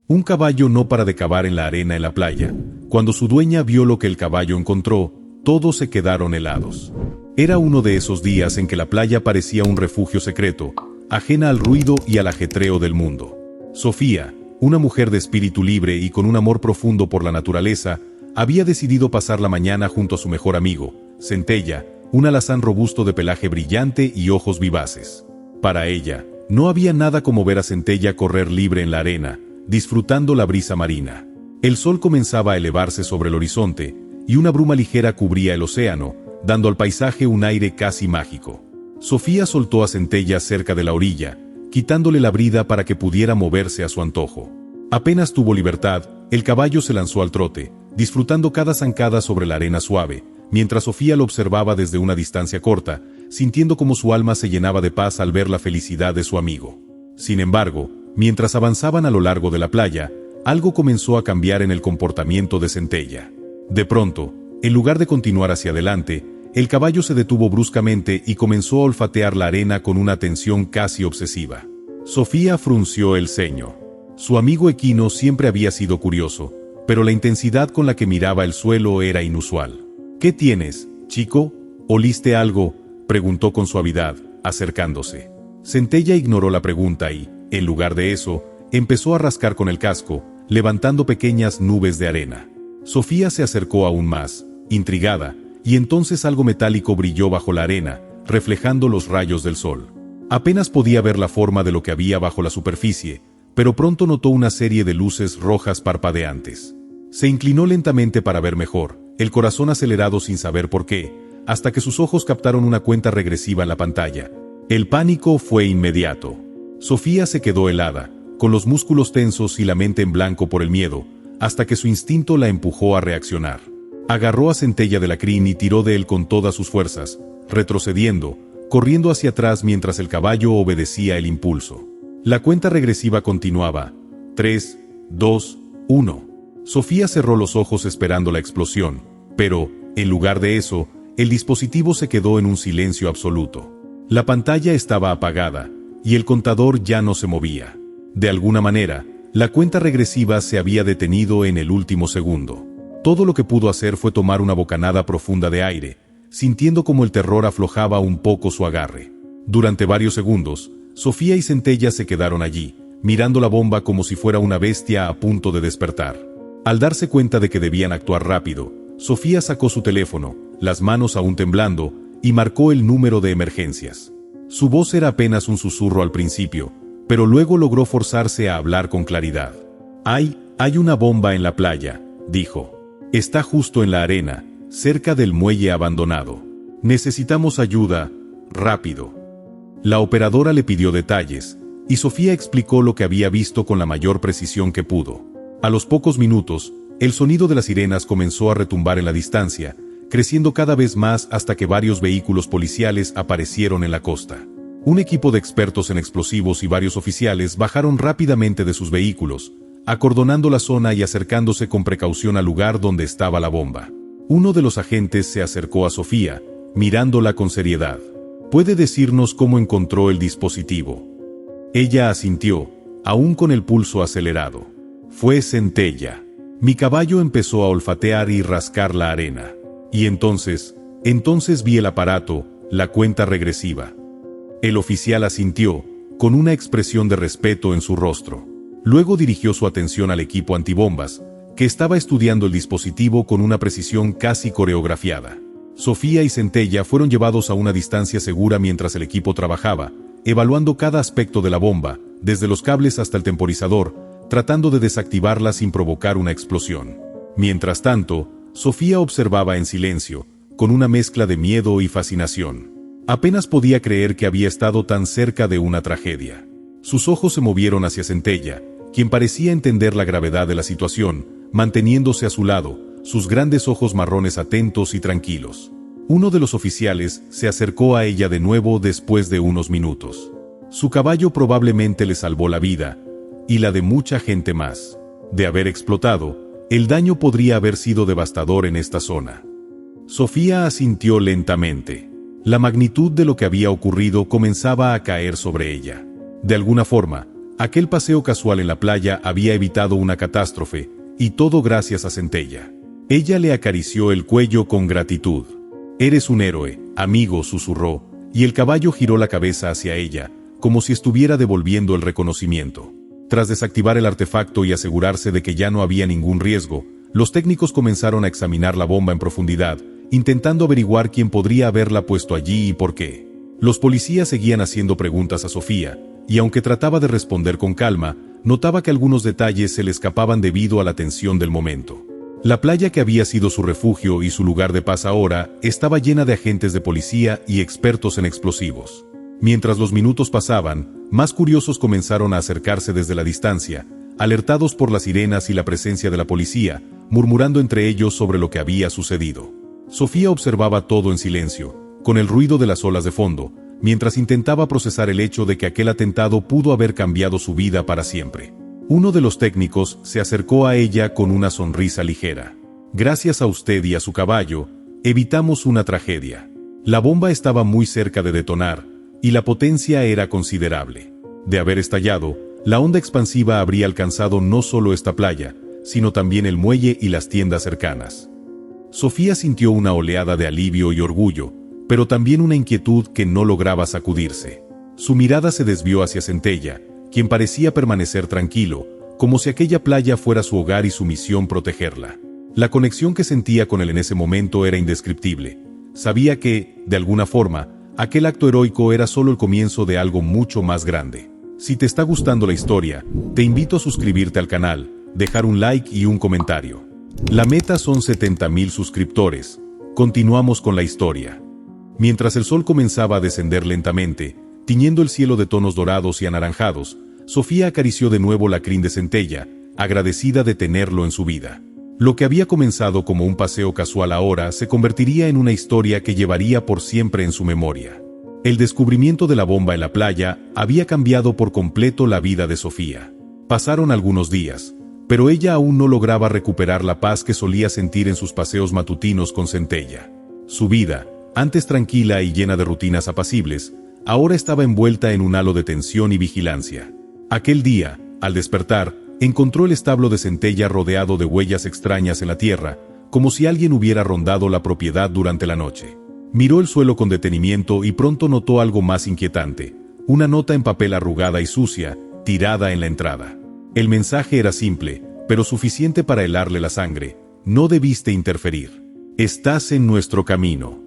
Un caballo no para de cavar en la arena en la playa. Cuando su dueña vio lo que el caballo encontró, todos se quedaron helados. Era uno de esos días en que la playa parecía un refugio secreto, ajena al ruido y al ajetreo del mundo. Sofía, una mujer de espíritu libre y con un amor profundo por la naturaleza, había decidido pasar la mañana junto a su mejor amigo, Centella, un alazán robusto de pelaje brillante y ojos vivaces. Para ella, no había nada como ver a Centella correr libre en la arena, disfrutando la brisa marina. El sol comenzaba a elevarse sobre el horizonte, y una bruma ligera cubría el océano, dando al paisaje un aire casi mágico. Sofía soltó a Centella cerca de la orilla, quitándole la brida para que pudiera moverse a su antojo. Apenas tuvo libertad, el caballo se lanzó al trote, disfrutando cada zancada sobre la arena suave, mientras Sofía lo observaba desde una distancia corta, sintiendo como su alma se llenaba de paz al ver la felicidad de su amigo. Sin embargo, mientras avanzaban a lo largo de la playa, algo comenzó a cambiar en el comportamiento de Centella. De pronto, en lugar de continuar hacia adelante, el caballo se detuvo bruscamente y comenzó a olfatear la arena con una atención casi obsesiva. Sofía frunció el ceño. Su amigo equino siempre había sido curioso, pero la intensidad con la que miraba el suelo era inusual. «¿Qué tienes, chico? ¿Oliste algo?», preguntó con suavidad, acercándose. Centella ignoró la pregunta y, en lugar de eso, empezó a rascar con el casco, levantando pequeñas nubes de arena. Sofía se acercó aún más, intrigada, y entonces algo metálico brilló bajo la arena, reflejando los rayos del sol. Apenas podía ver la forma de lo que había bajo la superficie, pero pronto notó una serie de luces rojas parpadeantes. Se inclinó lentamente para ver mejor, el corazón acelerado sin saber por qué, hasta que sus ojos captaron una cuenta regresiva en la pantalla. El pánico fue inmediato. Sofía se quedó helada, con los músculos tensos y la mente en blanco por el miedo, hasta que su instinto la empujó a reaccionar. Agarró a Centella de la crin y tiró de él con todas sus fuerzas, retrocediendo, corriendo hacia atrás mientras el caballo obedecía el impulso. La cuenta regresiva continuaba. 3, 2, 1. Sofía cerró los ojos esperando la explosión, pero, en lugar de eso, el dispositivo se quedó en un silencio absoluto. La pantalla estaba apagada, y el contador ya no se movía. De alguna manera, la cuenta regresiva se había detenido en el último segundo. Todo lo que pudo hacer fue tomar una bocanada profunda de aire, sintiendo como el terror aflojaba un poco su agarre. Durante varios segundos, Sofía y Centella se quedaron allí, mirando la bomba como si fuera una bestia a punto de despertar. Al darse cuenta de que debían actuar rápido, Sofía sacó su teléfono, las manos aún temblando, y marcó el número de emergencias. Su voz era apenas un susurro al principio, pero luego logró forzarse a hablar con claridad. Hay una bomba en la playa», dijo. «Está justo en la arena, cerca del muelle abandonado. Necesitamos ayuda, rápido». La operadora le pidió detalles, y Sofía explicó lo que había visto con la mayor precisión que pudo. A los pocos minutos, el sonido de las sirenas comenzó a retumbar en la distancia, creciendo cada vez más hasta que varios vehículos policiales aparecieron en la costa. Un equipo de expertos en explosivos y varios oficiales bajaron rápidamente de sus vehículos, acordonando la zona y acercándose con precaución al lugar donde estaba la bomba. Uno de los agentes se acercó a Sofía, mirándola con seriedad. «¿Puede decirnos cómo encontró el dispositivo?». Ella asintió, aún con el pulso acelerado. «Fue Centella. Mi caballo empezó a olfatear y rascar la arena. Y entonces vi el aparato, la cuenta regresiva». El oficial asintió, con una expresión de respeto en su rostro. Luego dirigió su atención al equipo antibombas, que estaba estudiando el dispositivo con una precisión casi coreografiada. Sofía y Centella fueron llevados a una distancia segura mientras el equipo trabajaba, evaluando cada aspecto de la bomba, desde los cables hasta el temporizador, tratando de desactivarla sin provocar una explosión. Mientras tanto, Sofía observaba en silencio, con una mezcla de miedo y fascinación. Apenas podía creer que había estado tan cerca de una tragedia. Sus ojos se movieron hacia Centella, quien parecía entender la gravedad de la situación, manteniéndose a su lado, sus grandes ojos marrones atentos y tranquilos. Uno de los oficiales se acercó a ella de nuevo después de unos minutos. Su caballo probablemente le salvó la vida, y la de mucha gente más. De haber explotado, el daño podría haber sido devastador en esta zona. Sofía asintió lentamente. La magnitud de lo que había ocurrido comenzaba a caer sobre ella. De alguna forma, Aquel paseo casual en la playa había evitado una catástrofe, y todo gracias a Centella. Ella le acarició el cuello con gratitud. «Eres un héroe, amigo», susurró, y el caballo giró la cabeza hacia ella, como si estuviera devolviendo el reconocimiento. Tras desactivar el artefacto y asegurarse de que ya no había ningún riesgo, los técnicos comenzaron a examinar la bomba en profundidad, intentando averiguar quién podría haberla puesto allí y por qué. Los policías seguían haciendo preguntas a Sofía, y aunque trataba de responder con calma, notaba que algunos detalles se le escapaban debido a la tensión del momento. La playa que había sido su refugio y su lugar de paz ahora estaba llena de agentes de policía y expertos en explosivos. Mientras los minutos pasaban, más curiosos comenzaron a acercarse desde la distancia, alertados por las sirenas y la presencia de la policía, murmurando entre ellos sobre lo que había sucedido. Sofía observaba todo en silencio, con el ruido de las olas de fondo, mientras intentaba procesar el hecho de que aquel atentado pudo haber cambiado su vida para siempre. Uno de los técnicos se acercó a ella con una sonrisa ligera. «Gracias a usted y a su caballo, evitamos una tragedia». La bomba estaba muy cerca de detonar, y la potencia era considerable. De haber estallado, la onda expansiva habría alcanzado no solo esta playa, sino también el muelle y las tiendas cercanas. Sofía sintió una oleada de alivio y orgullo, pero también una inquietud que no lograba sacudirse. Su mirada se desvió hacia Centella, quien parecía permanecer tranquilo, como si aquella playa fuera su hogar y su misión protegerla. La conexión que sentía con él en ese momento era indescriptible. Sabía que, de alguna forma, aquel acto heroico era solo el comienzo de algo mucho más grande. Si te está gustando la historia, te invito a suscribirte al canal, dejar un like y un comentario. La meta son 70.000 suscriptores. Continuamos con la historia. Mientras el sol comenzaba a descender lentamente, tiñendo el cielo de tonos dorados y anaranjados, Sofía acarició de nuevo la crin de Centella, agradecida de tenerlo en su vida. Lo que había comenzado como un paseo casual ahora se convertiría en una historia que llevaría por siempre en su memoria. El descubrimiento de la bomba en la playa había cambiado por completo la vida de Sofía. Pasaron algunos días, pero ella aún no lograba recuperar la paz que solía sentir en sus paseos matutinos con Centella. Su vida, antes tranquila y llena de rutinas apacibles, ahora estaba envuelta en un halo de tensión y vigilancia. Aquel día, al despertar, encontró el establo de Centella rodeado de huellas extrañas en la tierra, como si alguien hubiera rondado la propiedad durante la noche. Miró el suelo con detenimiento y pronto notó algo más inquietante: una nota en papel arrugada y sucia, tirada en la entrada. El mensaje era simple, pero suficiente para helarle la sangre: «No debiste interferir. Estás en nuestro camino».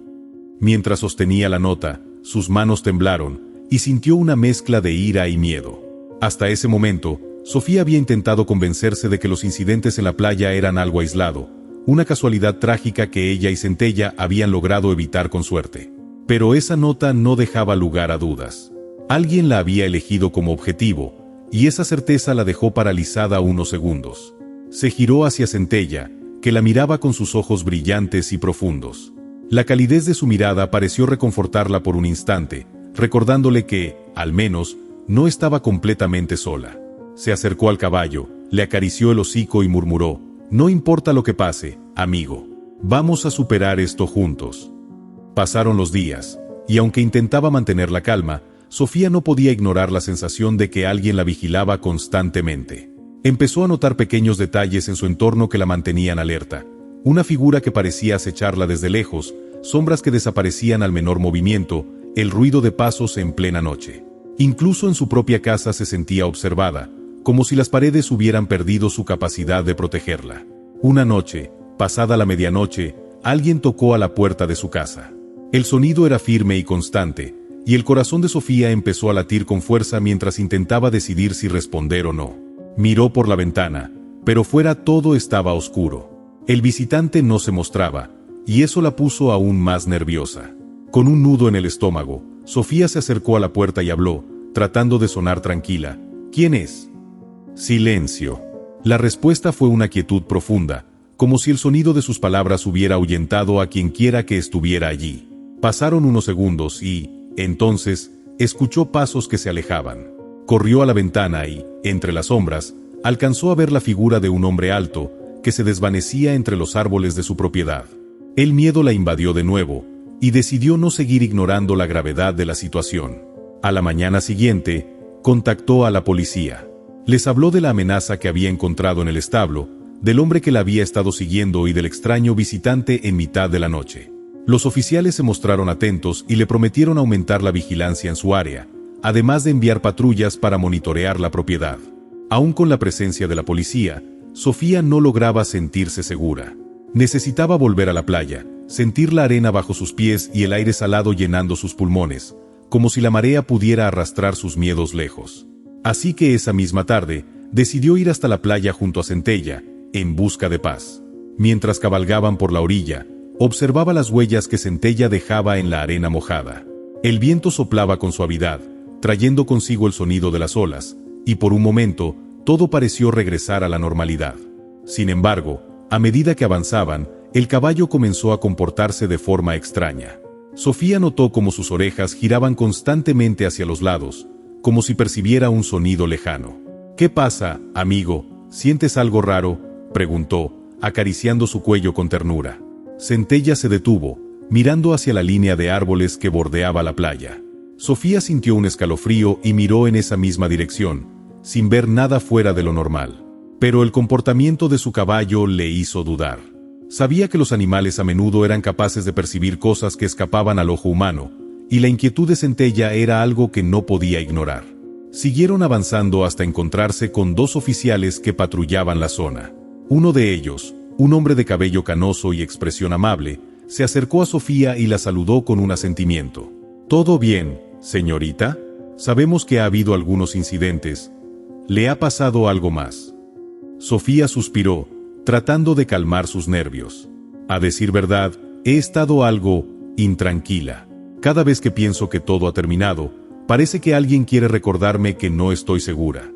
Mientras sostenía la nota, sus manos temblaron, y sintió una mezcla de ira y miedo. Hasta ese momento, Sofía había intentado convencerse de que los incidentes en la playa eran algo aislado, una casualidad trágica que ella y Centella habían logrado evitar con suerte. Pero esa nota no dejaba lugar a dudas. Alguien la había elegido como objetivo, y esa certeza la dejó paralizada unos segundos. Se giró hacia Centella, que la miraba con sus ojos brillantes y profundos. La calidez de su mirada pareció reconfortarla por un instante, recordándole que, al menos, no estaba completamente sola. Se acercó al caballo, le acarició el hocico y murmuró: «No importa lo que pase, amigo. Vamos a superar esto juntos». Pasaron los días, y aunque intentaba mantener la calma, Sofía no podía ignorar la sensación de que alguien la vigilaba constantemente. Empezó a notar pequeños detalles en su entorno que la mantenían alerta. Una figura que parecía acecharla desde lejos, sombras que desaparecían al menor movimiento, el ruido de pasos en plena noche. Incluso en su propia casa se sentía observada, como si las paredes hubieran perdido su capacidad de protegerla. Una noche, pasada la medianoche, alguien tocó a la puerta de su casa. El sonido era firme y constante, y el corazón de Sofía empezó a latir con fuerza mientras intentaba decidir si responder o no. Miró por la ventana, pero fuera todo estaba oscuro. El visitante no se mostraba, y eso la puso aún más nerviosa. Con un nudo en el estómago, Sofía se acercó a la puerta y habló, tratando de sonar tranquila: «¿Quién es?». Silencio. La respuesta fue una quietud profunda, como si el sonido de sus palabras hubiera ahuyentado a quien quiera que estuviera allí. Pasaron unos segundos y, entonces, escuchó pasos que se alejaban. Corrió a la ventana y, entre las sombras, alcanzó a ver la figura de un hombre alto, que se desvanecía entre los árboles de su propiedad. El miedo la invadió de nuevo, y decidió no seguir ignorando la gravedad de la situación. A la mañana siguiente, Contactó a la policía. Les habló de la amenaza que había encontrado en el establo, del hombre que la había estado siguiendo y del extraño visitante en mitad de la noche. Los oficiales se mostraron atentos y le prometieron aumentar la vigilancia en su área, además de enviar patrullas para monitorear la propiedad. Aún con la presencia de la policía, Sofía no lograba sentirse segura. Necesitaba volver a la playa, sentir la arena bajo sus pies y el aire salado llenando sus pulmones, como si la marea pudiera arrastrar sus miedos lejos. Así que esa misma tarde, decidió ir hasta la playa junto a Centella, en busca de paz. Mientras cabalgaban por la orilla, observaba las huellas que Centella dejaba en la arena mojada. El viento soplaba con suavidad, trayendo consigo el sonido de las olas, y por un momento, todo pareció regresar a la normalidad. Sin embargo, a medida que avanzaban, el caballo comenzó a comportarse de forma extraña. Sofía notó cómo sus orejas giraban constantemente hacia los lados, como si percibiera un sonido lejano. «¿Qué pasa, amigo? ¿Sientes algo raro?», preguntó, acariciando su cuello con ternura. Centella se detuvo, mirando hacia la línea de árboles que bordeaba la playa. Sofía sintió un escalofrío y miró en esa misma dirección, sin ver nada fuera de lo normal. Pero el comportamiento de su caballo le hizo dudar. Sabía que los animales a menudo eran capaces de percibir cosas que escapaban al ojo humano, y la inquietud de Centella era algo que no podía ignorar. Siguieron avanzando hasta encontrarse con dos oficiales que patrullaban la zona. Uno de ellos, un hombre de cabello canoso y expresión amable, se acercó a Sofía y la saludó con un asentimiento. «¿Todo bien, señorita? Sabemos que ha habido algunos incidentes. ¿Le ha pasado algo más?». Sofía suspiró, tratando de calmar sus nervios. «A decir verdad, he estado algo intranquila. Cada vez que pienso que todo ha terminado, parece que alguien quiere recordarme que no estoy segura».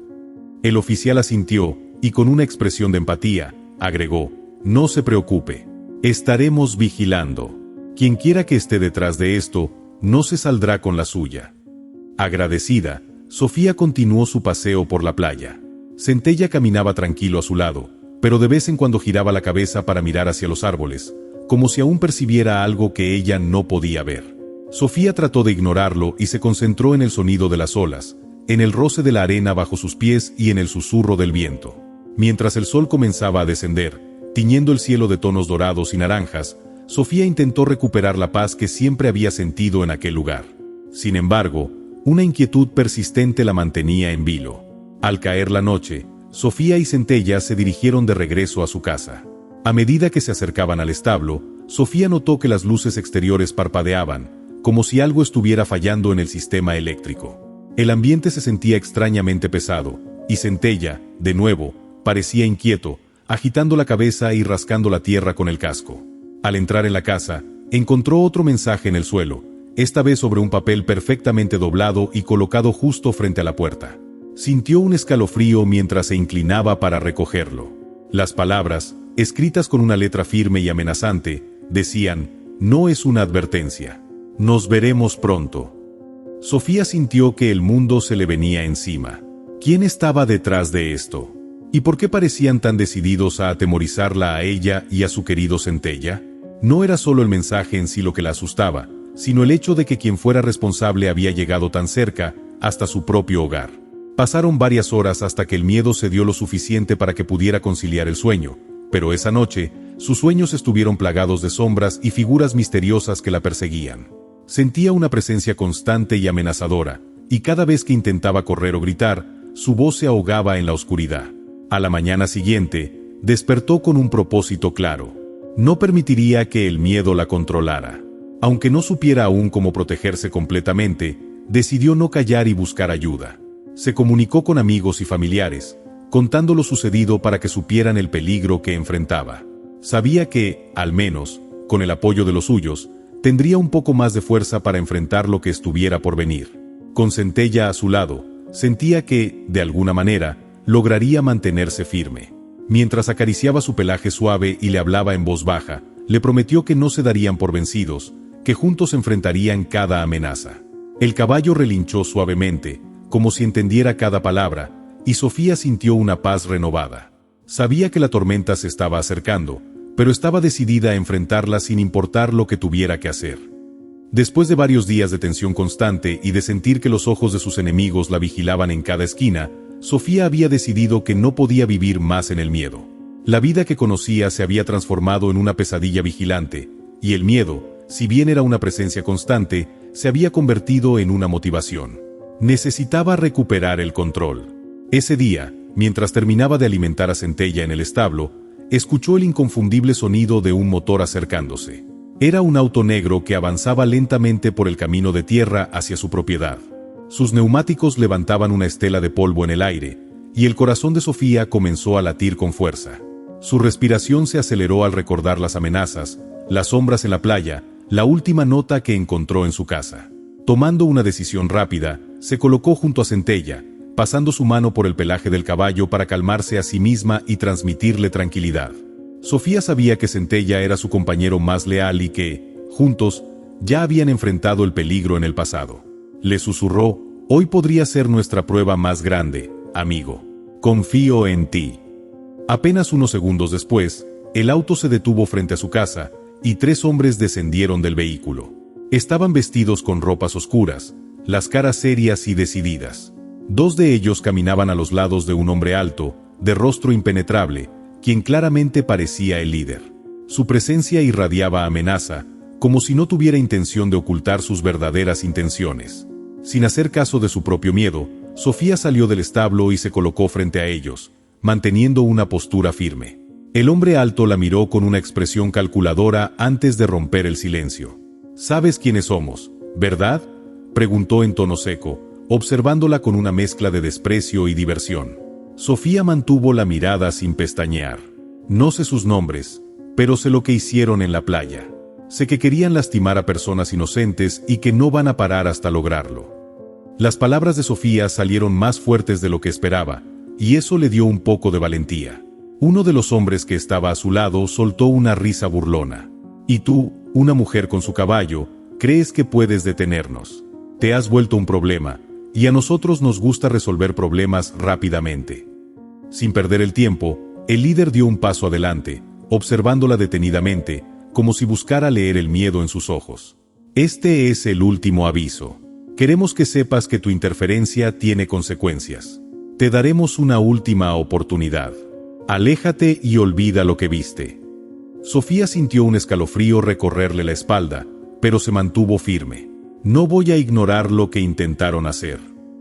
El oficial asintió, y con una expresión de empatía, agregó: «No se preocupe. Estaremos vigilando. Quien quiera que esté detrás de esto, no se saldrá con la suya». Agradecida, Sofía continuó su paseo por la playa. Centella caminaba tranquilo a su lado, pero de vez en cuando giraba la cabeza para mirar hacia los árboles, como si aún percibiera algo que ella no podía ver. Sofía trató de ignorarlo y se concentró en el sonido de las olas, en el roce de la arena bajo sus pies y en el susurro del viento. Mientras el sol comenzaba a descender, tiñendo el cielo de tonos dorados y naranjas, Sofía intentó recuperar la paz que siempre había sentido en aquel lugar. Sin embargo, una inquietud persistente la mantenía en vilo. Al caer la noche, Sofía y Centella se dirigieron de regreso a su casa. A medida que se acercaban al establo, Sofía notó que las luces exteriores parpadeaban, como si algo estuviera fallando en el sistema eléctrico. El ambiente se sentía extrañamente pesado, y Centella, de nuevo, parecía inquieto, agitando la cabeza y rascando la tierra con el casco. Al entrar en la casa, encontró otro mensaje en el suelo, esta vez sobre un papel perfectamente doblado y colocado justo frente a la puerta. Sintió un escalofrío mientras se inclinaba para recogerlo. Las palabras, escritas con una letra firme y amenazante, decían: «No es una advertencia. Nos veremos pronto». Sofía sintió que el mundo se le venía encima. ¿Quién estaba detrás de esto? ¿Y por qué parecían tan decididos a atemorizarla a ella y a su querido Centella? No era solo el mensaje en sí lo que la asustaba, sino el hecho de que quien fuera responsable había llegado tan cerca, hasta su propio hogar. Pasaron varias horas hasta que el miedo cedió lo suficiente para que pudiera conciliar el sueño, pero esa noche, sus sueños estuvieron plagados de sombras y figuras misteriosas que la perseguían. Sentía una presencia constante y amenazadora, y cada vez que intentaba correr o gritar, su voz se ahogaba en la oscuridad. A la mañana siguiente, despertó con un propósito claro. No permitiría que el miedo la controlara. Aunque no supiera aún cómo protegerse completamente, decidió no callar y buscar ayuda. Se comunicó con amigos y familiares, contando lo sucedido para que supieran el peligro que enfrentaba. Sabía que, al menos, con el apoyo de los suyos, tendría un poco más de fuerza para enfrentar lo que estuviera por venir. Con Centella a su lado, sentía que, de alguna manera, lograría mantenerse firme. Mientras acariciaba su pelaje suave y le hablaba en voz baja, le prometió que no se darían por vencidos, que juntos enfrentarían cada amenaza. El caballo relinchó suavemente, como si entendiera cada palabra, y Sofía sintió una paz renovada. Sabía que la tormenta se estaba acercando, pero estaba decidida a enfrentarla sin importar lo que tuviera que hacer. Después de varios días de tensión constante y de sentir que los ojos de sus enemigos la vigilaban en cada esquina, Sofía había decidido que no podía vivir más en el miedo. La vida que conocía se había transformado en una pesadilla vigilante, y el miedo, si bien era una presencia constante, se había convertido en una motivación. Necesitaba recuperar el control. Ese día, mientras terminaba de alimentar a Centella en el establo, escuchó el inconfundible sonido de un motor acercándose. Era un auto negro que avanzaba lentamente por el camino de tierra hacia su propiedad. Sus neumáticos levantaban una estela de polvo en el aire, y el corazón de Sofía comenzó a latir con fuerza. Su respiración se aceleró al recordar las amenazas, las sombras en la playa, la última nota que encontró en su casa. Tomando una decisión rápida, se colocó junto a Centella, pasando su mano por el pelaje del caballo para calmarse a sí misma y transmitirle tranquilidad. Sofía sabía que Centella era su compañero más leal y que, juntos, ya habían enfrentado el peligro en el pasado. Le susurró: «Hoy podría ser nuestra prueba más grande, amigo. Confío en ti». Apenas unos segundos después, el auto se detuvo frente a su casa, y 3 hombres descendieron del vehículo. Estaban vestidos con ropas oscuras, las caras serias y decididas. 2 de ellos caminaban a los lados de un hombre alto, de rostro impenetrable, quien claramente parecía el líder. Su presencia irradiaba amenaza, como si no tuviera intención de ocultar sus verdaderas intenciones. Sin hacer caso de su propio miedo, Sofía salió del establo y se colocó frente a ellos, manteniendo una postura firme. El hombre alto la miró con una expresión calculadora antes de romper el silencio. «Sabes quiénes somos, ¿verdad?», preguntó en tono seco, observándola con una mezcla de desprecio y diversión. Sofía mantuvo la mirada sin pestañear. «No sé sus nombres, pero sé lo que hicieron en la playa. Sé que querían lastimar a personas inocentes y que no van a parar hasta lograrlo». Las palabras de Sofía salieron más fuertes de lo que esperaba, y eso le dio un poco de valentía. Uno de los hombres que estaba a su lado soltó una risa burlona. «¿Y tú, una mujer con su caballo, crees que puedes detenernos? Te has vuelto un problema, y a nosotros nos gusta resolver problemas rápidamente». Sin perder el tiempo, el líder dio un paso adelante, observándola detenidamente, como si buscara leer el miedo en sus ojos. «Este es el último aviso. Queremos que sepas que tu interferencia tiene consecuencias. Te daremos una última oportunidad. Aléjate y olvida lo que viste». Sofía sintió un escalofrío recorrerle la espalda, pero se mantuvo firme. «No voy a ignorar lo que intentaron hacer.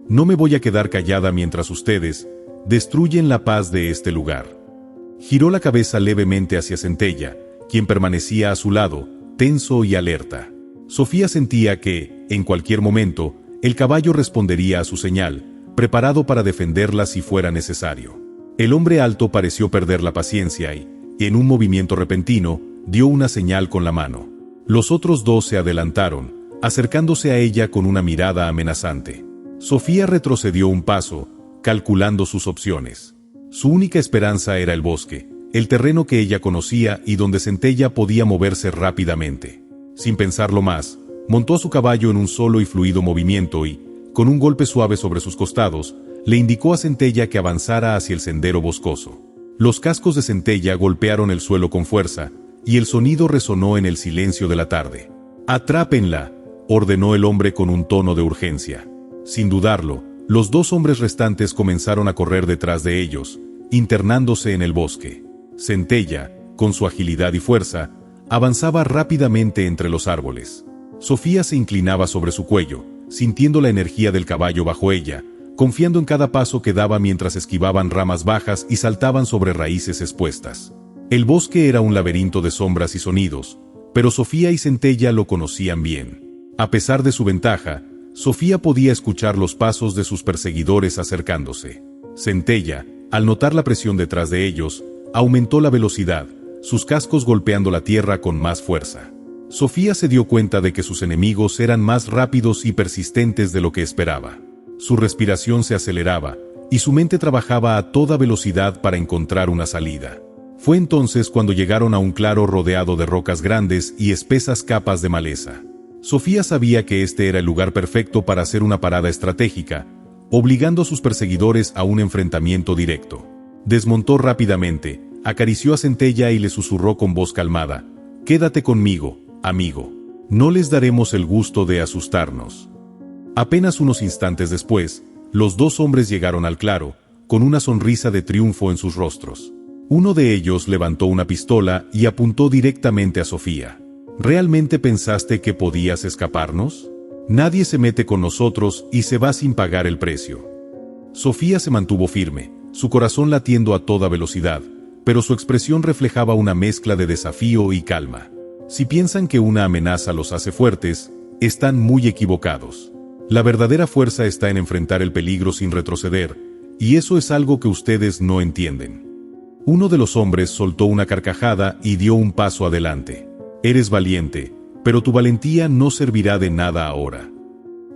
No me voy a quedar callada mientras ustedes destruyen la paz de este lugar». Giró la cabeza levemente hacia Centella, quien permanecía a su lado, tenso y alerta. Sofía sentía que, en cualquier momento, el caballo respondería a su señal, preparado para defenderla si fuera necesario. El hombre alto pareció perder la paciencia y, en un movimiento repentino, dio una señal con la mano. Los otros 2 se adelantaron, acercándose a ella con una mirada amenazante. Sofía retrocedió un paso, calculando sus opciones. Su única esperanza era el bosque, el terreno que ella conocía y donde Centella podía moverse rápidamente. Sin pensarlo más, montó a su caballo en un solo y fluido movimiento y, con un golpe suave sobre sus costados, le indicó a Centella que avanzara hacia el sendero boscoso. Los cascos de Centella golpearon el suelo con fuerza, y el sonido resonó en el silencio de la tarde. «Atrápenla», ordenó el hombre con un tono de urgencia. Sin dudarlo, los 2 hombres restantes comenzaron a correr detrás de ellos, internándose en el bosque. Centella, con su agilidad y fuerza, avanzaba rápidamente entre los árboles. Sofía se inclinaba sobre su cuello, sintiendo la energía del caballo bajo ella, confiando en cada paso que daba mientras esquivaban ramas bajas y saltaban sobre raíces expuestas. El bosque era un laberinto de sombras y sonidos, pero Sofía y Centella lo conocían bien. A pesar de su ventaja, Sofía podía escuchar los pasos de sus perseguidores acercándose. Centella, al notar la presión detrás de ellos, aumentó la velocidad, sus cascos golpeando la tierra con más fuerza. Sofía se dio cuenta de que sus enemigos eran más rápidos y persistentes de lo que esperaba. Su respiración se aceleraba, y su mente trabajaba a toda velocidad para encontrar una salida. Fue entonces cuando llegaron a un claro rodeado de rocas grandes y espesas capas de maleza. Sofía sabía que este era el lugar perfecto para hacer una parada estratégica, obligando a sus perseguidores a un enfrentamiento directo. Desmontó rápidamente, acarició a Centella y le susurró con voz calmada: «Quédate conmigo, amigo. No les daremos el gusto de asustarnos. Apenas unos instantes después, los dos hombres llegaron al claro, con una sonrisa de triunfo en sus rostros. Uno de ellos levantó una pistola y apuntó directamente a Sofía. ¿Realmente pensaste que podías escaparnos? Nadie se mete con nosotros y se va sin pagar el precio. Sofía se mantuvo firme, su corazón latiendo a toda velocidad, pero su expresión reflejaba una mezcla de desafío y calma. Si piensan que una amenaza los hace fuertes, están muy equivocados. La verdadera fuerza está en enfrentar el peligro sin retroceder, y eso es algo que ustedes no entienden. Uno de los hombres soltó una carcajada y dio un paso adelante. Eres valiente, pero tu valentía no servirá de nada ahora.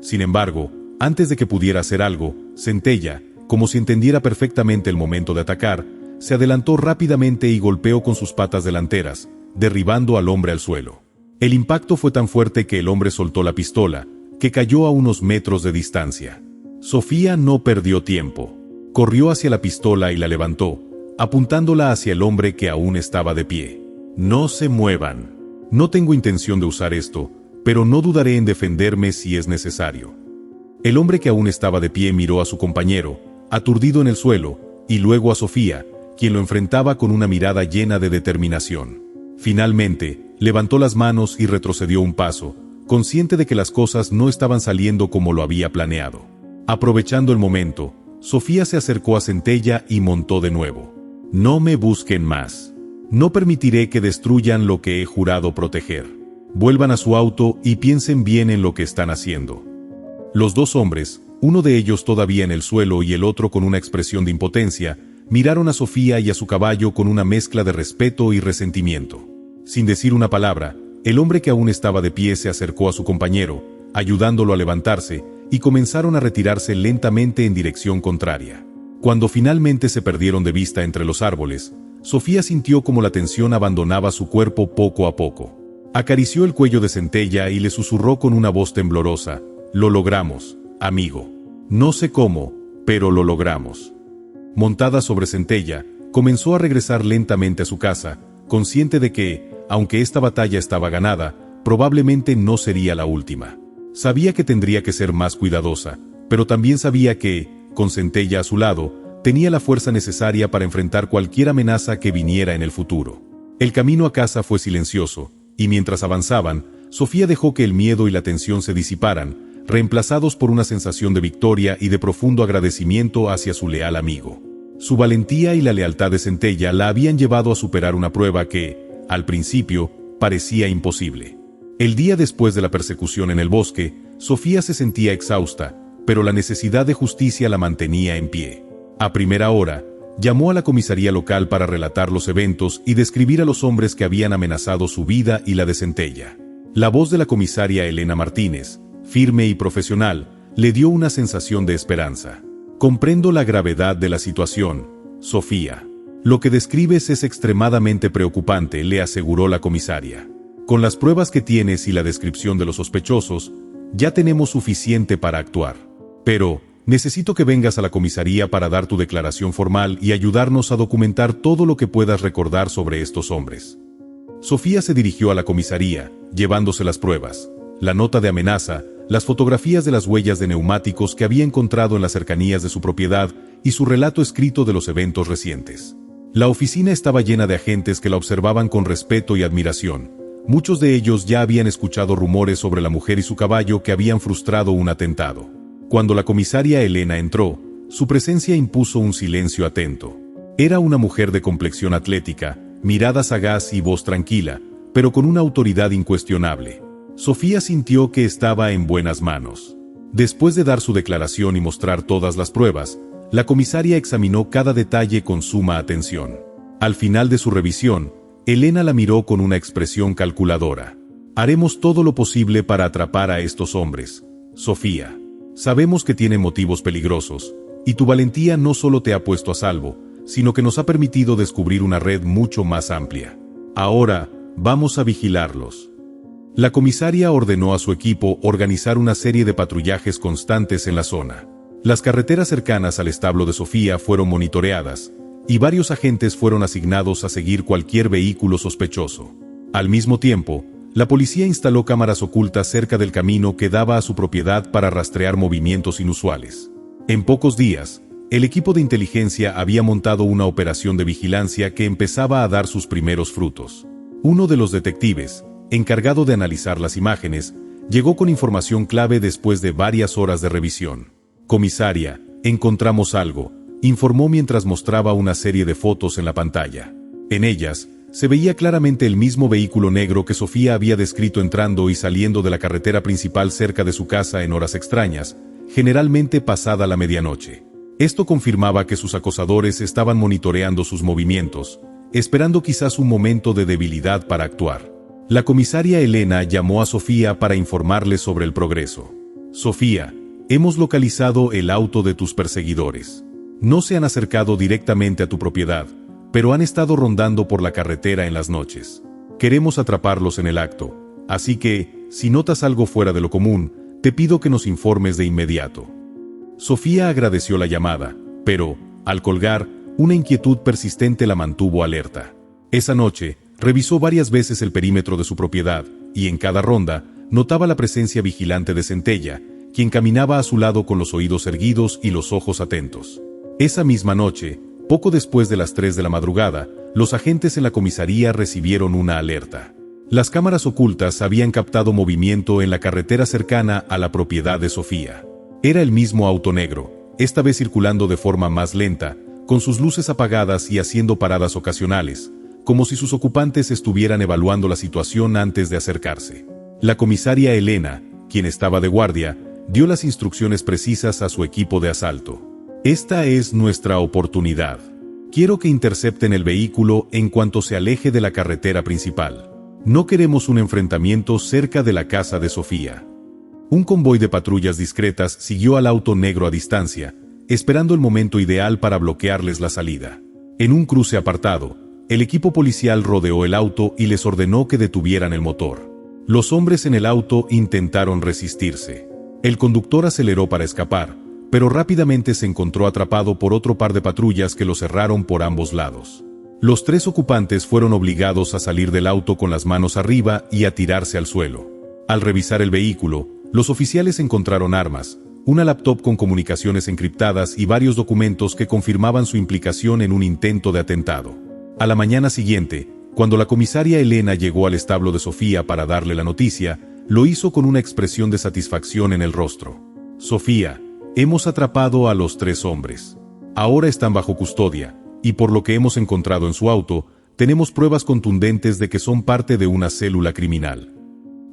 Sin embargo, antes de que pudiera hacer algo, Centella, como si entendiera perfectamente el momento de atacar, se adelantó rápidamente y golpeó con sus patas delanteras, derribando al hombre al suelo. El impacto fue tan fuerte que el hombre soltó la pistola, que cayó a unos metros de distancia. Sofía no perdió tiempo. Corrió hacia la pistola y la levantó, apuntándola hacia el hombre que aún estaba de pie. No se muevan. No tengo intención de usar esto, pero no dudaré en defenderme si es necesario. El hombre que aún estaba de pie miró a su compañero, aturdido en el suelo, y luego a Sofía, quien lo enfrentaba con una mirada llena de determinación. Finalmente, levantó las manos y retrocedió un paso, consciente de que las cosas no estaban saliendo como lo había planeado. Aprovechando el momento, Sofía se acercó a Centella y montó de nuevo. No me busquen más. No permitiré que destruyan lo que he jurado proteger. Vuelvan a su auto y piensen bien en lo que están haciendo. Los dos hombres, uno de ellos todavía en el suelo y el otro con una expresión de impotencia, miraron a Sofía y a su caballo con una mezcla de respeto y resentimiento. Sin decir una palabra, el hombre que aún estaba de pie se acercó a su compañero, ayudándolo a levantarse, y comenzaron a retirarse lentamente en dirección contraria. Cuando finalmente se perdieron de vista entre los árboles, Sofía sintió como la tensión abandonaba su cuerpo poco a poco. Acarició el cuello de Centella y le susurró con una voz temblorosa: «Lo logramos, amigo. No sé cómo, pero lo logramos». Montada sobre Centella, comenzó a regresar lentamente a su casa, consciente de que, aunque esta batalla estaba ganada, probablemente no sería la última. Sabía que tendría que ser más cuidadosa, pero también sabía que, con Centella a su lado, tenía la fuerza necesaria para enfrentar cualquier amenaza que viniera en el futuro. El camino a casa fue silencioso, y mientras avanzaban, Sofía dejó que el miedo y la tensión se disiparan, reemplazados por una sensación de victoria y de profundo agradecimiento hacia su leal amigo. Su valentía y la lealtad de Centella la habían llevado a superar una prueba que, al principio, parecía imposible. El día después de la persecución en el bosque, Sofía se sentía exhausta, pero la necesidad de justicia la mantenía en pie. A primera hora, llamó a la comisaría local para relatar los eventos y describir a los hombres que habían amenazado su vida y la de Centella. La voz de la comisaria Elena Martínez, firme y profesional, le dio una sensación de esperanza. Comprendo la gravedad de la situación, Sofía. Lo que describes es extremadamente preocupante, le aseguró la comisaria. Con las pruebas que tienes y la descripción de los sospechosos, ya tenemos suficiente para actuar. Pero, necesito que vengas a la comisaría para dar tu declaración formal y ayudarnos a documentar todo lo que puedas recordar sobre estos hombres. Sofía se dirigió a la comisaría, llevándose las pruebas, la nota de amenaza, las fotografías de las huellas de neumáticos que había encontrado en las cercanías de su propiedad y su relato escrito de los eventos recientes. La oficina estaba llena de agentes que la observaban con respeto y admiración. Muchos de ellos ya habían escuchado rumores sobre la mujer y su caballo que habían frustrado un atentado. Cuando la comisaria Elena entró, su presencia impuso un silencio atento. Era una mujer de complexión atlética, mirada sagaz y voz tranquila, pero con una autoridad incuestionable. Sofía sintió que estaba en buenas manos. Después de dar su declaración y mostrar todas las pruebas, la comisaria examinó cada detalle con suma atención. Al final de su revisión, Elena la miró con una expresión calculadora. Haremos todo lo posible para atrapar a estos hombres, Sofía. Sabemos que tienen motivos peligrosos, y tu valentía no solo te ha puesto a salvo, sino que nos ha permitido descubrir una red mucho más amplia. Ahora, vamos a vigilarlos. La comisaria ordenó a su equipo organizar una serie de patrullajes constantes en la zona. Las carreteras cercanas al establo de Sofía fueron monitoreadas, y varios agentes fueron asignados a seguir cualquier vehículo sospechoso. Al mismo tiempo, La policía instaló cámaras ocultas cerca del camino que daba a su propiedad para rastrear movimientos inusuales. En pocos días, el equipo de inteligencia había montado una operación de vigilancia que empezaba a dar sus primeros frutos. Uno de los detectives, encargado de analizar las imágenes, llegó con información clave después de varias horas de revisión. «Comisaria, encontramos algo», informó mientras mostraba una serie de fotos en la pantalla. En ellas, se veía claramente el mismo vehículo negro que Sofía había descrito entrando y saliendo de la carretera principal cerca de su casa en horas extrañas, generalmente pasada la medianoche. Esto confirmaba que sus acosadores estaban monitoreando sus movimientos, esperando quizás un momento de debilidad para actuar. La comisaria Elena llamó a Sofía para informarle sobre el progreso. «Sofía, hemos localizado el auto de tus perseguidores. No se han acercado directamente a tu propiedad, pero han estado rondando por la carretera en las noches. Queremos atraparlos en el acto, así que, si notas algo fuera de lo común, te pido que nos informes de inmediato». Sofía agradeció la llamada, pero, al colgar, una inquietud persistente la mantuvo alerta. Esa noche, revisó varias veces el perímetro de su propiedad, y en cada ronda, notaba la presencia vigilante de Centella, quien caminaba a su lado con los oídos erguidos y los ojos atentos. Esa misma noche, poco después de las 3 de la madrugada, los agentes en la comisaría recibieron una alerta. Las cámaras ocultas habían captado movimiento en la carretera cercana a la propiedad de Sofía. Era el mismo auto negro, esta vez circulando de forma más lenta, con sus luces apagadas y haciendo paradas ocasionales, como si sus ocupantes estuvieran evaluando la situación antes de acercarse. La comisaria Elena, quien estaba de guardia, dio las instrucciones precisas a su equipo de asalto. «Esta es nuestra oportunidad. Quiero que intercepten el vehículo en cuanto se aleje de la carretera principal. No queremos un enfrentamiento cerca de la casa de Sofía». Un convoy de patrullas discretas siguió al auto negro a distancia, esperando el momento ideal para bloquearles la salida. En un cruce apartado, el equipo policial rodeó el auto y les ordenó que detuvieran el motor. Los hombres en el auto intentaron resistirse. El conductor aceleró para escapar, pero rápidamente se encontró atrapado por otro par de patrullas que lo cerraron por ambos lados. Los 3 ocupantes fueron obligados a salir del auto con las manos arriba y a tirarse al suelo. Al revisar el vehículo, los oficiales encontraron armas, una laptop con comunicaciones encriptadas y varios documentos que confirmaban su implicación en un intento de atentado. A la mañana siguiente, cuando la comisaria Elena llegó al establo de Sofía para darle la noticia, lo hizo con una expresión de satisfacción en el rostro. «Sofía, hemos atrapado a los 3 hombres. Ahora están bajo custodia, y por lo que hemos encontrado en su auto, tenemos pruebas contundentes de que son parte de una célula criminal».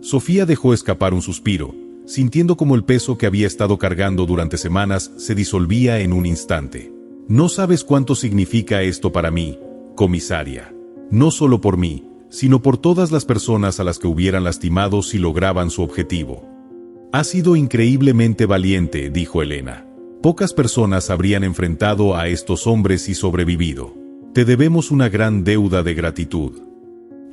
Sofía dejó escapar un suspiro, sintiendo como el peso que había estado cargando durante semanas se disolvía en un instante. «No sabes cuánto significa esto para mí, comisaria. No solo por mí, sino por todas las personas a las que hubieran lastimado si lograban su objetivo». «Has sido increíblemente valiente», dijo Elena. «Pocas personas habrían enfrentado a estos hombres y sobrevivido. Te debemos una gran deuda de gratitud».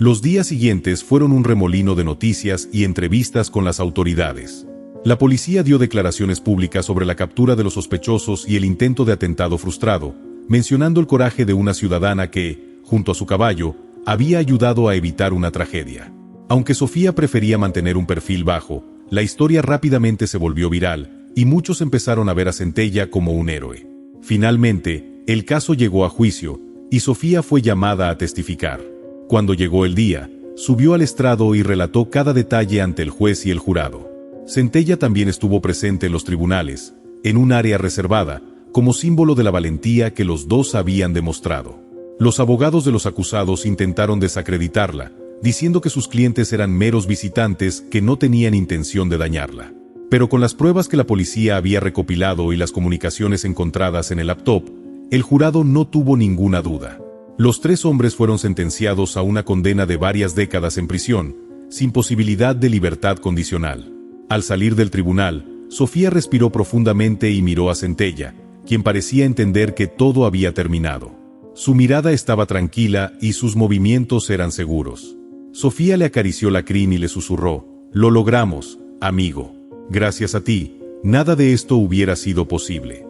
Los días siguientes fueron un remolino de noticias y entrevistas con las autoridades. La policía dio declaraciones públicas sobre la captura de los sospechosos y el intento de atentado frustrado, mencionando el coraje de una ciudadana que, junto a su caballo, había ayudado a evitar una tragedia. Aunque Sofía prefería mantener un perfil bajo, la historia rápidamente se volvió viral, y muchos empezaron a ver a Centella como un héroe. Finalmente, el caso llegó a juicio, y Sofía fue llamada a testificar. Cuando llegó el día, subió al estrado y relató cada detalle ante el juez y el jurado. Centella también estuvo presente en los tribunales, en un área reservada, como símbolo de la valentía que los dos habían demostrado. Los abogados de los acusados intentaron desacreditarla, diciendo que sus clientes eran meros visitantes que no tenían intención de dañarla. Pero con las pruebas que la policía había recopilado y las comunicaciones encontradas en el laptop, el jurado no tuvo ninguna duda. Los 3 hombres fueron sentenciados a una condena de varias décadas en prisión, sin posibilidad de libertad condicional. Al salir del tribunal, Sofía respiró profundamente y miró a Centella, quien parecía entender que todo había terminado. Su mirada estaba tranquila y sus movimientos eran seguros. Sofía le acarició la crin y le susurró: «Lo logramos, amigo. Gracias a ti, nada de esto hubiera sido posible».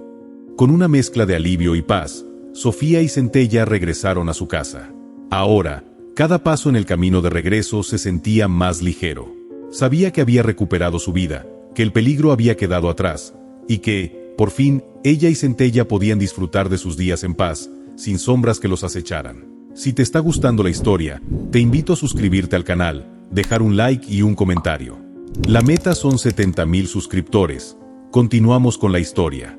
Con una mezcla de alivio y paz, Sofía y Centella regresaron a su casa. Ahora, Cada paso en el camino de regreso se sentía más ligero. Sabía que había recuperado su vida, que el peligro había quedado atrás, y que, por fin, ella y Centella podían disfrutar de sus días en paz, sin sombras que los acecharan. Si te está gustando la historia, te invito a suscribirte al canal, dejar un like y un comentario. La meta son 70,000 suscriptores. Continuamos con la historia.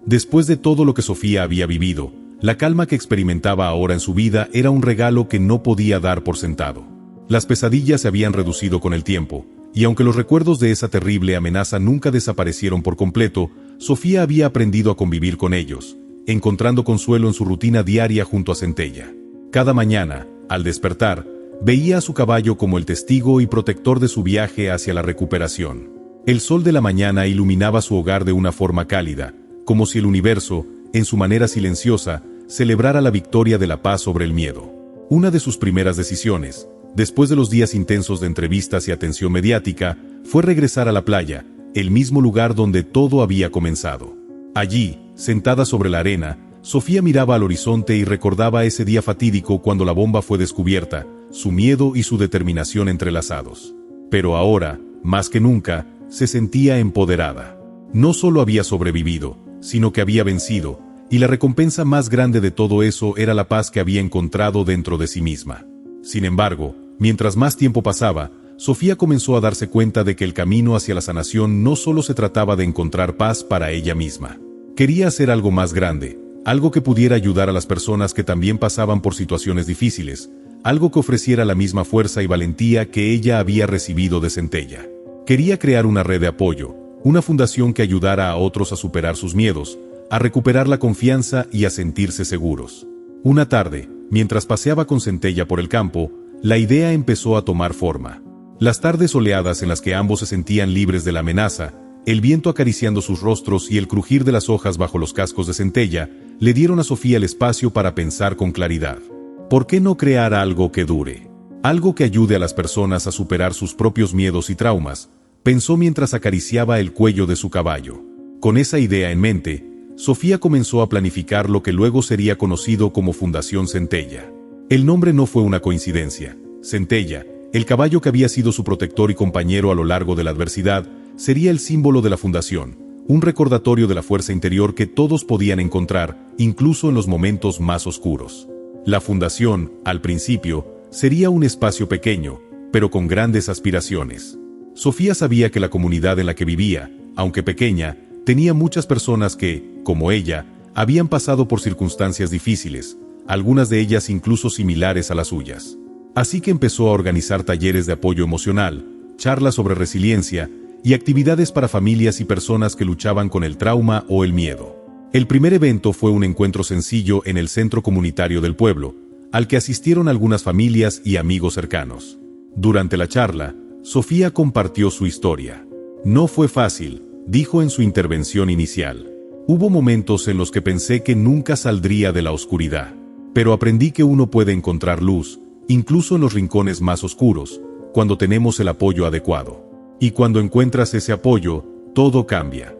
Después de todo lo que Sofía había vivido, la calma que experimentaba ahora en su vida era un regalo que no podía dar por sentado. Las pesadillas se habían reducido con el tiempo, y aunque los recuerdos de esa terrible amenaza nunca desaparecieron por completo, Sofía había aprendido a convivir con ellos, encontrando consuelo en su rutina diaria junto a Centella. Cada mañana, al despertar, veía a su caballo como el testigo y protector de su viaje hacia la recuperación. El sol de la mañana iluminaba su hogar de una forma cálida, como si el universo, en su manera silenciosa, celebrara la victoria de la paz sobre el miedo. Una de sus primeras decisiones, después de los días intensos de entrevistas y atención mediática, fue regresar a la playa, el mismo lugar donde todo había comenzado. Allí, sentada sobre la arena, Sofía miraba al horizonte y recordaba ese día fatídico cuando la bomba fue descubierta, su miedo y su determinación entrelazados. Pero ahora, más que nunca, se sentía empoderada. No solo había sobrevivido, sino que había vencido, y la recompensa más grande de todo eso era la paz que había encontrado dentro de sí misma. Sin embargo, mientras más tiempo pasaba, Sofía comenzó a darse cuenta de que el camino hacia la sanación no solo se trataba de encontrar paz para ella misma. Quería hacer algo más grande, algo que pudiera ayudar a las personas que también pasaban por situaciones difíciles, algo que ofreciera la misma fuerza y valentía que ella había recibido de Centella. Quería crear una red de apoyo, una fundación que ayudara a otros a superar sus miedos, a recuperar la confianza y a sentirse seguros. Una tarde, mientras paseaba con Centella por el campo, la idea empezó a tomar forma. Las tardes soleadas en las que ambos se sentían libres de la amenaza, el viento acariciando sus rostros y el crujir de las hojas bajo los cascos de Centella, le dieron a Sofía el espacio para pensar con claridad. ¿Por qué no crear algo que dure? Algo que ayude a las personas a superar sus propios miedos y traumas, pensó mientras acariciaba el cuello de su caballo. Con esa idea en mente, Sofía comenzó a planificar lo que luego sería conocido como Fundación Centella. El nombre no fue una coincidencia. Centella, el caballo que había sido su protector y compañero a lo largo de la adversidad, sería el símbolo de la fundación, un recordatorio de la fuerza interior que todos podían encontrar, incluso en los momentos más oscuros. La fundación, al principio, sería un espacio pequeño, pero con grandes aspiraciones. Sofía sabía que la comunidad en la que vivía, aunque pequeña, tenía muchas personas que, como ella, habían pasado por circunstancias difíciles, algunas de ellas incluso similares a las suyas. Así que empezó a organizar talleres de apoyo emocional, charlas sobre resiliencia y actividades para familias y personas que luchaban con el trauma o el miedo. El primer evento fue un encuentro sencillo en el centro comunitario del pueblo, al que asistieron algunas familias y amigos cercanos. Durante la charla, Sofía compartió su historia. No fue fácil, dijo en su intervención inicial. Hubo momentos en los que pensé que nunca saldría de la oscuridad, pero aprendí que uno puede encontrar luz, incluso en los rincones más oscuros, cuando tenemos el apoyo adecuado. Y cuando encuentras ese apoyo, todo cambia.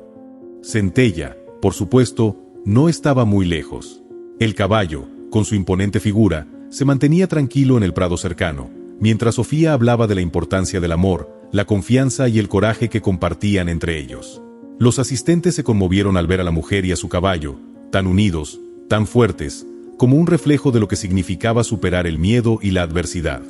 Centella, por supuesto, no estaba muy lejos. El caballo, con su imponente figura, se mantenía tranquilo en el prado cercano, mientras Sofía hablaba de la importancia del amor, la confianza y el coraje que compartían entre ellos. Los asistentes se conmovieron al ver a la mujer y a su caballo, tan unidos, tan fuertes, como un reflejo de lo que significaba superar el miedo y la adversidad.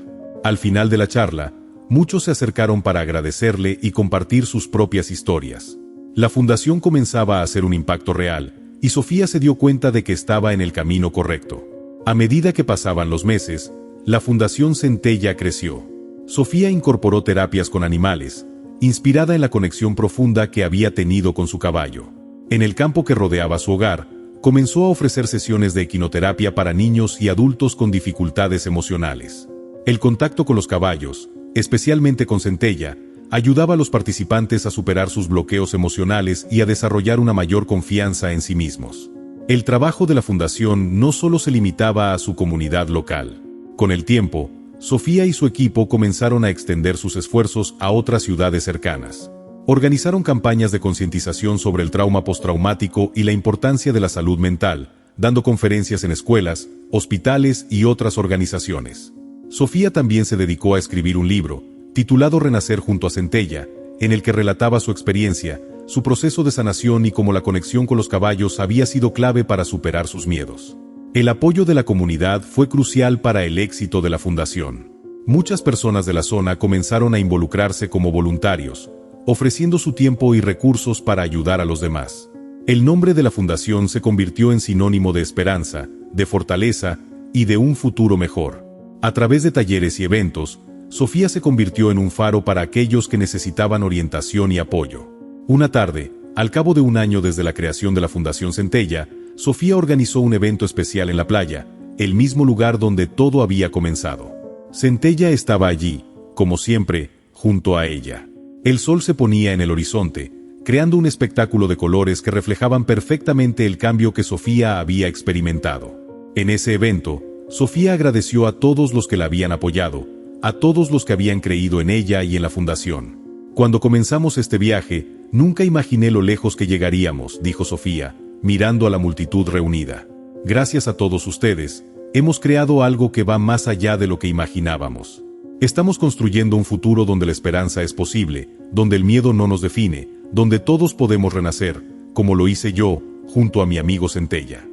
Al final de la charla, muchos se acercaron para agradecerle y compartir sus propias historias. La fundación comenzaba a hacer un impacto real, y Sofía se dio cuenta de que estaba en el camino correcto. A medida que pasaban los meses, la Fundación Centella creció. Sofía incorporó terapias con animales, inspirada en la conexión profunda que había tenido con su caballo. En el campo que rodeaba su hogar, comenzó a ofrecer sesiones de equinoterapia para niños y adultos con dificultades emocionales. El contacto con los caballos, especialmente con Centella, ayudaba a los participantes a superar sus bloqueos emocionales y a desarrollar una mayor confianza en sí mismos. El trabajo de la fundación no solo se limitaba a su comunidad local. Con el tiempo, Sofía y su equipo comenzaron a extender sus esfuerzos a otras ciudades cercanas. Organizaron campañas de concientización sobre el trauma postraumático y la importancia de la salud mental, dando conferencias en escuelas, hospitales y otras organizaciones. Sofía también se dedicó a escribir un libro, titulado Renacer junto a Centella, en el que relataba su experiencia, su proceso de sanación y cómo la conexión con los caballos había sido clave para superar sus miedos. El apoyo de la comunidad fue crucial para el éxito de la fundación. Muchas personas de la zona comenzaron a involucrarse como voluntarios, ofreciendo su tiempo y recursos para ayudar a los demás. El nombre de la fundación se convirtió en sinónimo de esperanza, de fortaleza y de un futuro mejor. A través de talleres y eventos, Sofía se convirtió en un faro para aquellos que necesitaban orientación y apoyo. Una tarde, al cabo de un año desde la creación de la Fundación Centella, Sofía organizó un evento especial en la playa, el mismo lugar donde todo había comenzado. Centella estaba allí, como siempre, junto a ella. El sol se ponía en el horizonte, creando un espectáculo de colores que reflejaban perfectamente el cambio que Sofía había experimentado. En ese evento, Sofía agradeció a todos los que la habían apoyado, a todos los que habían creído en ella y en la fundación. Cuando comenzamos este viaje, nunca imaginé lo lejos que llegaríamos, dijo Sofía, mirando a la multitud reunida. Gracias a todos ustedes, hemos creado algo que va más allá de lo que imaginábamos. Estamos construyendo un futuro donde la esperanza es posible, donde el miedo no nos define, donde todos podemos renacer, como lo hice yo, junto a mi amigo Centella.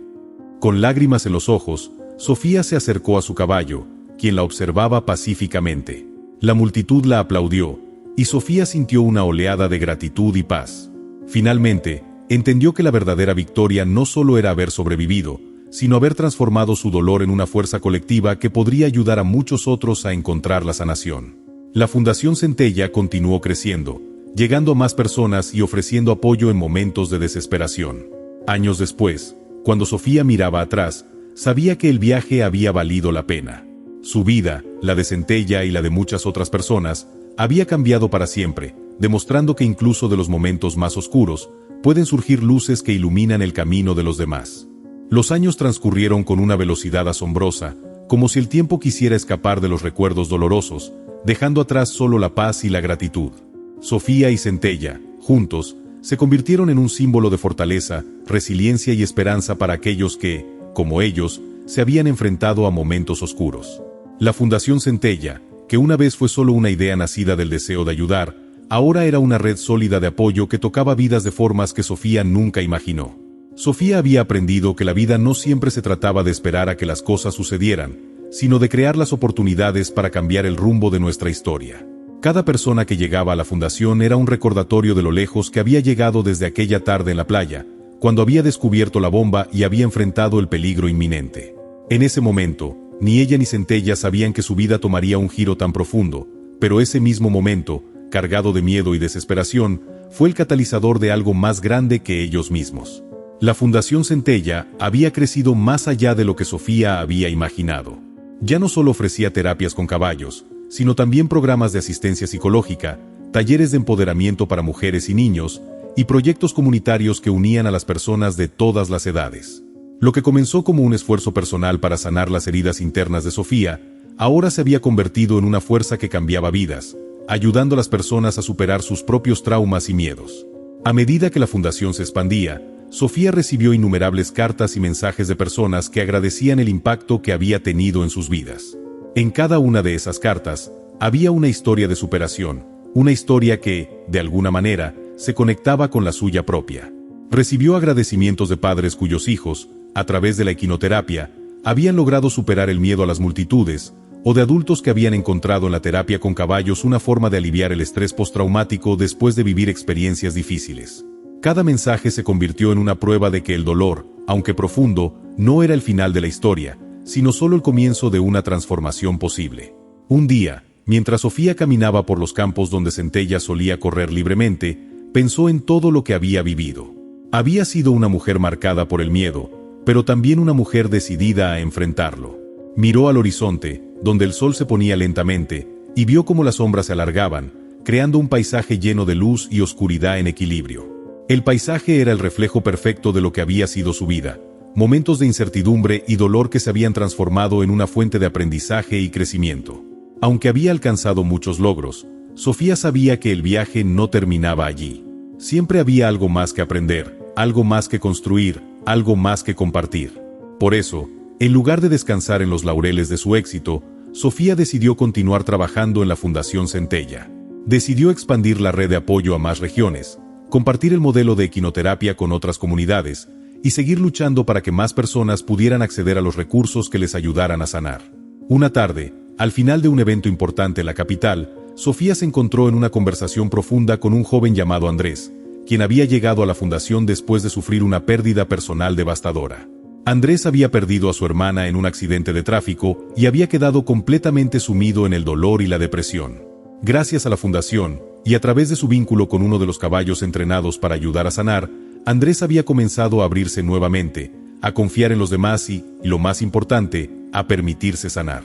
Con lágrimas en los ojos, Sofía se acercó a su caballo, quien la observaba pacíficamente. La multitud la aplaudió, y Sofía sintió una oleada de gratitud y paz. Finalmente, entendió que la verdadera victoria no solo era haber sobrevivido, sino haber transformado su dolor en una fuerza colectiva que podría ayudar a muchos otros a encontrar la sanación. La Fundación Centella continuó creciendo, llegando a más personas y ofreciendo apoyo en momentos de desesperación. Años después, cuando Sofía miraba atrás, sabía que el viaje había valido la pena. Su vida, la de Centella y la de muchas otras personas, había cambiado para siempre, demostrando que incluso de los momentos más oscuros, pueden surgir luces que iluminan el camino de los demás. Los años transcurrieron con una velocidad asombrosa, como si el tiempo quisiera escapar de los recuerdos dolorosos, dejando atrás solo la paz y la gratitud. Sofía y Centella, juntos, se convirtieron en un símbolo de fortaleza, resiliencia y esperanza para aquellos que, como ellos, se habían enfrentado a momentos oscuros. La Fundación Centella, que una vez fue solo una idea nacida del deseo de ayudar, ahora era una red sólida de apoyo que tocaba vidas de formas que Sofía nunca imaginó. Sofía había aprendido que la vida no siempre se trataba de esperar a que las cosas sucedieran, sino de crear las oportunidades para cambiar el rumbo de nuestra historia. Cada persona que llegaba a la fundación era un recordatorio de lo lejos que había llegado desde aquella tarde en la playa, cuando había descubierto la bomba y había enfrentado el peligro inminente. En ese momento, ni ella ni Centella sabían que su vida tomaría un giro tan profundo, pero ese mismo momento, cargado de miedo y desesperación, fue el catalizador de algo más grande que ellos mismos. La Fundación Centella había crecido más allá de lo que Sofía había imaginado. Ya no solo ofrecía terapias con caballos, sino también programas de asistencia psicológica, talleres de empoderamiento para mujeres y niños, y proyectos comunitarios que unían a las personas de todas las edades. Lo que comenzó como un esfuerzo personal para sanar las heridas internas de Sofía, ahora se había convertido en una fuerza que cambiaba vidas, ayudando a las personas a superar sus propios traumas y miedos. A medida que la fundación se expandía, Sofía recibió innumerables cartas y mensajes de personas que agradecían el impacto que había tenido en sus vidas. En cada una de esas cartas, había una historia de superación, una historia que, de alguna manera, se conectaba con la suya propia. Recibió agradecimientos de padres cuyos hijos, a través de la equinoterapia, habían logrado superar el miedo a las multitudes, o de adultos que habían encontrado en la terapia con caballos una forma de aliviar el estrés postraumático después de vivir experiencias difíciles. Cada mensaje se convirtió en una prueba de que el dolor, aunque profundo, no era el final de la historia, sino solo el comienzo de una transformación posible. Un día, mientras Sofía caminaba por los campos donde Centella solía correr libremente, pensó en todo lo que había vivido. Había sido una mujer marcada por el miedo, pero también una mujer decidida a enfrentarlo. Miró al horizonte, donde el sol se ponía lentamente, y vio cómo las sombras se alargaban, creando un paisaje lleno de luz y oscuridad en equilibrio. El paisaje era el reflejo perfecto de lo que había sido su vida, momentos de incertidumbre y dolor que se habían transformado en una fuente de aprendizaje y crecimiento. Aunque había alcanzado muchos logros, Sofía sabía que el viaje no terminaba allí. Siempre había algo más que aprender, algo más que construir, algo más que compartir. Por eso, en lugar de descansar en los laureles de su éxito, Sofía decidió continuar trabajando en la Fundación Centella. Decidió expandir la red de apoyo a más regiones, compartir el modelo de equinoterapia con otras comunidades y seguir luchando para que más personas pudieran acceder a los recursos que les ayudaran a sanar. Una tarde, al final de un evento importante en la capital, Sofía se encontró en una conversación profunda con un joven llamado Andrés, quien había llegado a la fundación después de sufrir una pérdida personal devastadora. Andrés había perdido a su hermana en un accidente de tráfico y había quedado completamente sumido en el dolor y la depresión. Gracias a la fundación, y a través de su vínculo con uno de los caballos entrenados para ayudar a sanar, Andrés había comenzado a abrirse nuevamente, a confiar en los demás y, lo más importante, a permitirse sanar.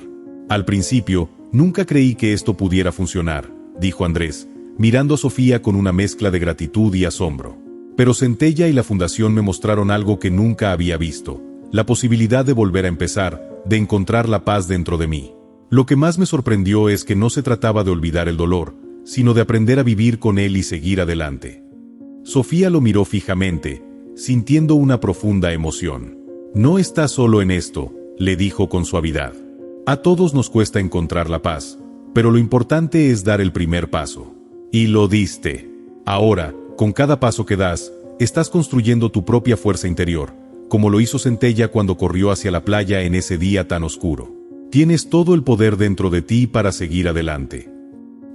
Al principio, nunca creí que esto pudiera funcionar, dijo Andrés, mirando a Sofía con una mezcla de gratitud y asombro. Pero Centella y la fundación me mostraron algo que nunca había visto, la posibilidad de volver a empezar, de encontrar la paz dentro de mí. Lo que más me sorprendió es que no se trataba de olvidar el dolor, sino de aprender a vivir con él y seguir adelante. Sofía lo miró fijamente, sintiendo una profunda emoción. No estás solo en esto, le dijo con suavidad. A todos nos cuesta encontrar la paz, pero lo importante es dar el primer paso. Y lo diste. Ahora, con cada paso que das, estás construyendo tu propia fuerza interior, como lo hizo Centella cuando corrió hacia la playa en ese día tan oscuro. Tienes todo el poder dentro de ti para seguir adelante.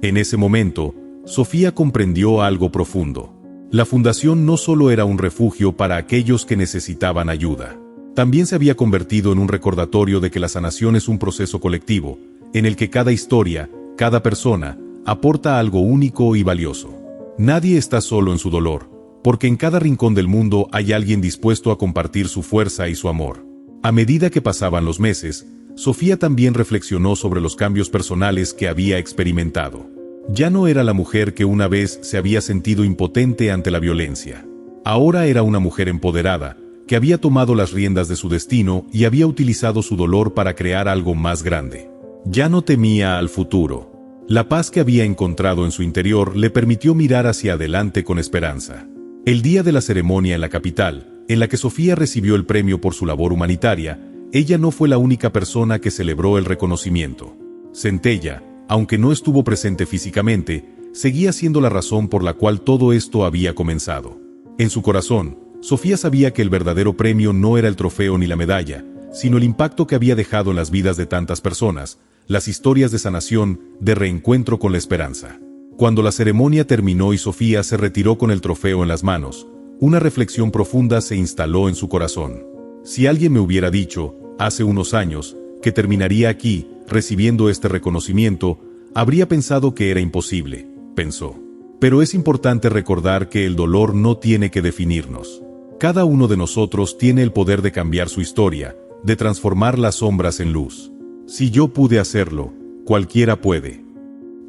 En ese momento, Sofía comprendió algo profundo. La fundación no solo era un refugio para aquellos que necesitaban ayuda. También se había convertido en un recordatorio de que la sanación es un proceso colectivo, en el que cada historia, cada persona, aporta algo único y valioso. Nadie está solo en su dolor, porque en cada rincón del mundo hay alguien dispuesto a compartir su fuerza y su amor. A medida que pasaban los meses, Sofía también reflexionó sobre los cambios personales que había experimentado. Ya no era la mujer que una vez se había sentido impotente ante la violencia. Ahora era una mujer empoderada, que había tomado las riendas de su destino y había utilizado su dolor para crear algo más grande. Ya no temía al futuro. La paz que había encontrado en su interior le permitió mirar hacia adelante con esperanza. El día de la ceremonia en la capital, en la que Sofía recibió el premio por su labor humanitaria, ella no fue la única persona que celebró el reconocimiento. Centella, aunque no estuvo presente físicamente, seguía siendo la razón por la cual todo esto había comenzado. En su corazón, Sofía sabía que el verdadero premio no era el trofeo ni la medalla, sino el impacto que había dejado en las vidas de tantas personas, las historias de sanación, de reencuentro con la esperanza. Cuando la ceremonia terminó y Sofía se retiró con el trofeo en las manos, una reflexión profunda se instaló en su corazón. Si alguien me hubiera dicho, hace unos años, que terminaría aquí, recibiendo este reconocimiento, habría pensado que era imposible, pensó. Pero es importante recordar que el dolor no tiene que definirnos. Cada uno de nosotros tiene el poder de cambiar su historia, de transformar las sombras en luz. Si yo pude hacerlo, cualquiera puede.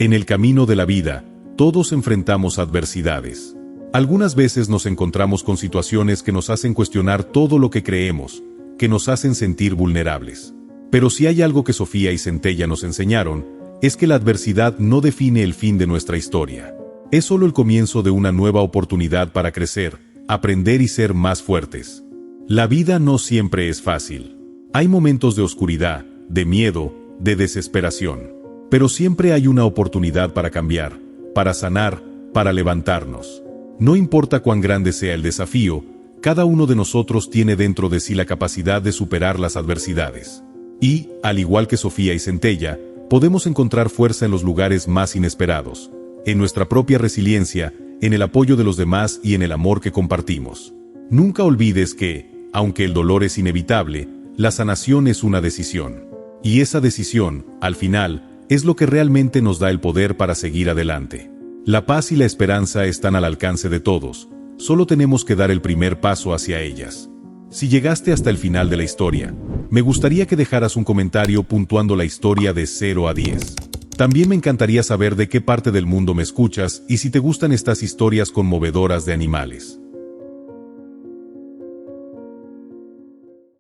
En el camino de la vida, todos enfrentamos adversidades. Algunas veces nos encontramos con situaciones que nos hacen cuestionar todo lo que creemos, que nos hacen sentir vulnerables. Pero si hay algo que Sofía y Centella nos enseñaron, es que la adversidad no define el fin de nuestra historia. Es solo el comienzo de una nueva oportunidad para crecer, aprender y ser más fuertes. La vida no siempre es fácil. Hay momentos de oscuridad, de miedo, de desesperación. Pero siempre hay una oportunidad para cambiar, para sanar, para levantarnos. No importa cuán grande sea el desafío, cada uno de nosotros tiene dentro de sí la capacidad de superar las adversidades. Y, al igual que Sofía y Centella, podemos encontrar fuerza en los lugares más inesperados, en nuestra propia resiliencia, en el apoyo de los demás y en el amor que compartimos. Nunca olvides que, aunque el dolor es inevitable, la sanación es una decisión. Y esa decisión, al final, es lo que realmente nos da el poder para seguir adelante. La paz y la esperanza están al alcance de todos, solo tenemos que dar el primer paso hacia ellas. Si llegaste hasta el final de la historia, me gustaría que dejaras un comentario puntuando la historia de 0 a 10. También me encantaría saber de qué parte del mundo me escuchas y si te gustan estas historias conmovedoras de animales.